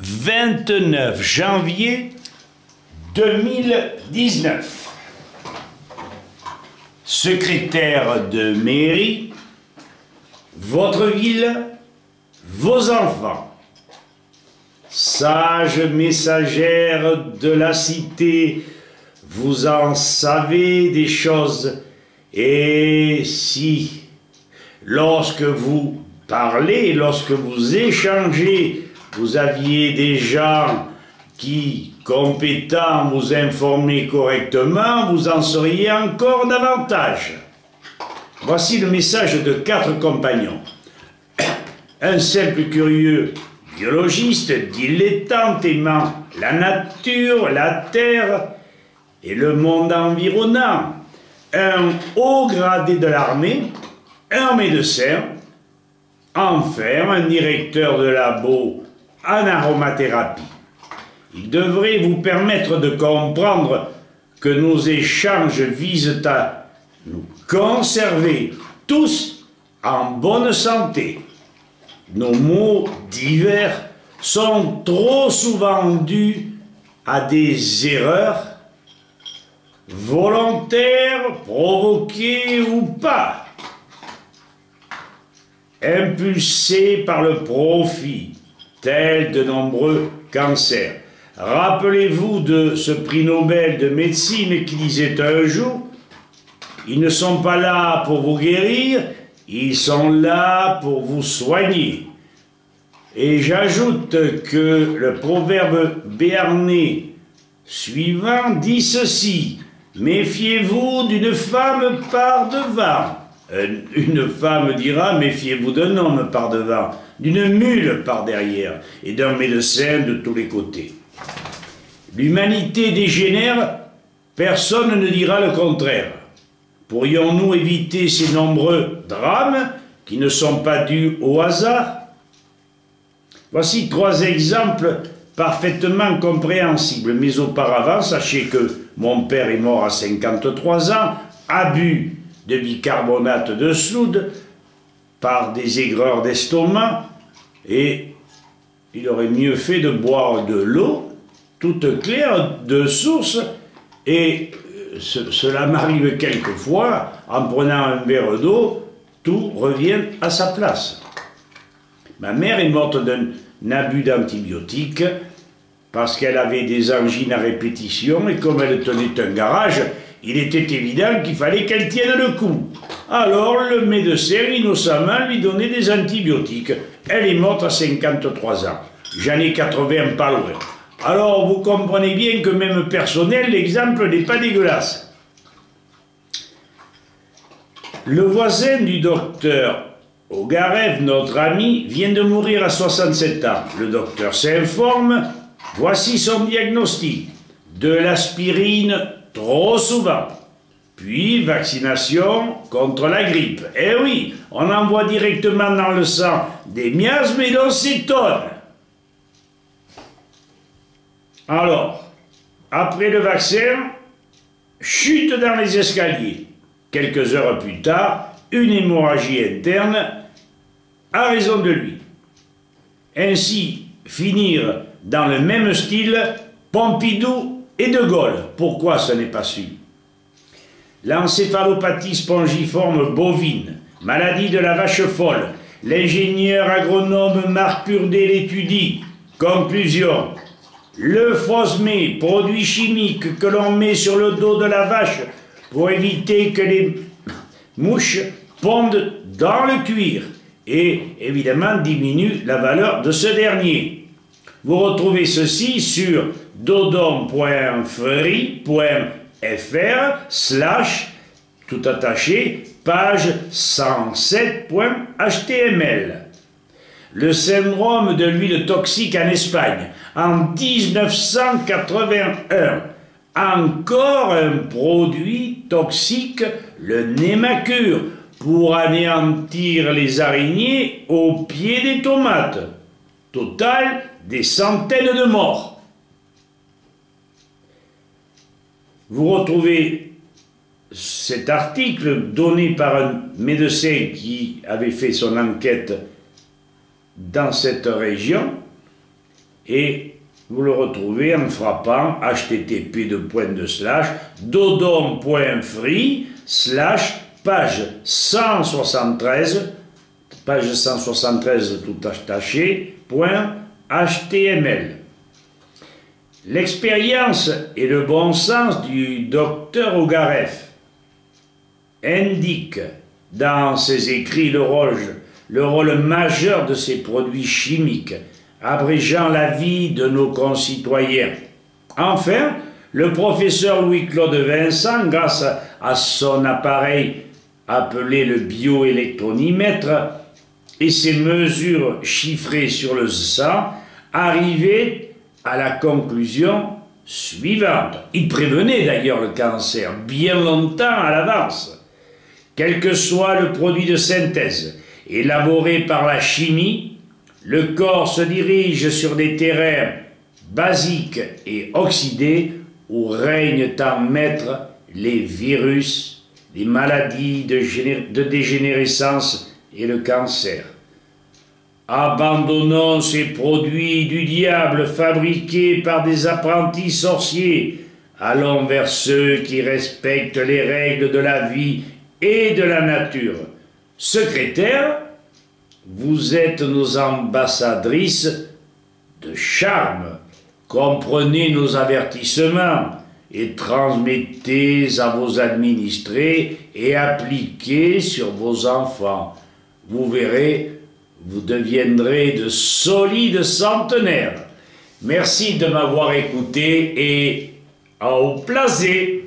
29 janvier 2019. Secrétaire de mairie, votre ville, vos enfants. Sage messagère de la cité, vous en savez des choses. Et si, lorsque vous parlez, lorsque vous échangez, vous aviez des gens qui, compétents, vous informaient correctement, vous en seriez encore davantage. Voici le message de 4 compagnons. Un simple curieux biologiste, dilettante, aimant la nature, la terre et le monde environnant. Un haut gradé de l'armée, un médecin, enfin un directeur de labo en aromathérapie. Il devrait vous permettre de comprendre que nos échanges visent à nous conserver tous en bonne santé. Nos mots divers sont trop souvent dus à des erreurs, volontaires, provoquées ou pas, impulsés par le profit, tels de nombreux cancers. Rappelez-vous de ce prix Nobel de médecine qui disait un jour « Ils ne sont pas là pour vous guérir, ils sont là pour vous soigner ». Et j'ajoute que le proverbe béarnais suivant dit ceci: « Méfiez-vous d'une femme par devant ». Une femme dira « Méfiez-vous d'un homme par devant », d'une mule par derrière et d'un médecin de tous les côtés. L'humanité dégénère, personne ne dira le contraire. Pourrions-nous éviter ces nombreux drames qui ne sont pas dus au hasard? Voici 3 exemples parfaitement compréhensibles, mais auparavant, sachez que mon père est mort à 53 ans, abus de bicarbonate de soude par des aigreurs d'estomac, et il aurait mieux fait de boire de l'eau toute claire de source, et cela m'arrive quelquefois, en prenant un verre d'eau, tout revient à sa place. Ma mère est morte d'un abus d'antibiotiques parce qu'elle avait des angines à répétition, et comme elle tenait un garage, il était évident qu'il fallait qu'elle tienne le coup. Alors le médecin innocemment lui donnait des antibiotiques. Elle est morte à 53 ans. J'en ai 80 pas loin. Alors vous comprenez bien que même personnel, l'exemple n'est pas dégueulasse. Le voisin du docteur Ogarev, notre ami, vient de mourir à 67 ans. Le docteur s'informe, voici son diagnostic. De l'aspirine trop souvent. Puis vaccination contre la grippe. Eh oui, on envoie directement dans le sang des miasmes et l'on s'étonne. Alors, après le vaccin, chute dans les escaliers. Quelques heures plus tard, une hémorragie interne à raison de lui. Ainsi, finir dans le même style Pompidou et De Gaulle. Pourquoi ce n'est pas su? L'encéphalopathie spongiforme bovine, maladie de la vache folle. L'ingénieur agronome Marc Purdet l'étudie. Conclusion: le Fosmé, produit chimique que l'on met sur le dos de la vache pour éviter que les mouches pondent dans le cuir et évidemment diminue la valeur de ce dernier. Vous retrouvez ceci sur dodon.free.fr/ tout attaché, page 107.html. Le syndrome de l'huile toxique en Espagne, en 1981. Encore un produit toxique, le Némacure, pour anéantir les araignées au pied des tomates. Total, des centaines de morts. Vous retrouvez cet article donné par un médecin qui avait fait son enquête dans cette région et vous le retrouvez en frappant http://dodon.free/page 173 tout attaché, .html. L'expérience et le bon sens du docteur Ogareff indiquent dans ses écrits le rôle majeur de ces produits chimiques, abrégeant la vie de nos concitoyens. Enfin, le professeur Louis-Claude Vincent, grâce à son appareil appelé le bioélectronimètre et ses mesures chiffrées sur le sang, arrivait à la conclusion suivante. Il prévenait d'ailleurs le cancer bien longtemps à l'avance. Quel que soit le produit de synthèse élaboré par la chimie, le corps se dirige sur des terrains basiques et oxydés où règnent en maître les virus, les maladies de dégénérescence et le cancer. Abandonnons ces produits du diable fabriqués par des apprentis sorciers. Allons vers ceux qui respectent les règles de la vie et de la nature. Secrétaire, vous êtes nos ambassadrices de charme. Comprenez nos avertissements et transmettez à vos administrés et appliquez sur vos enfants. Vous verrez, vous deviendrez de solides centenaires. Merci de m'avoir écouté et au plaisir.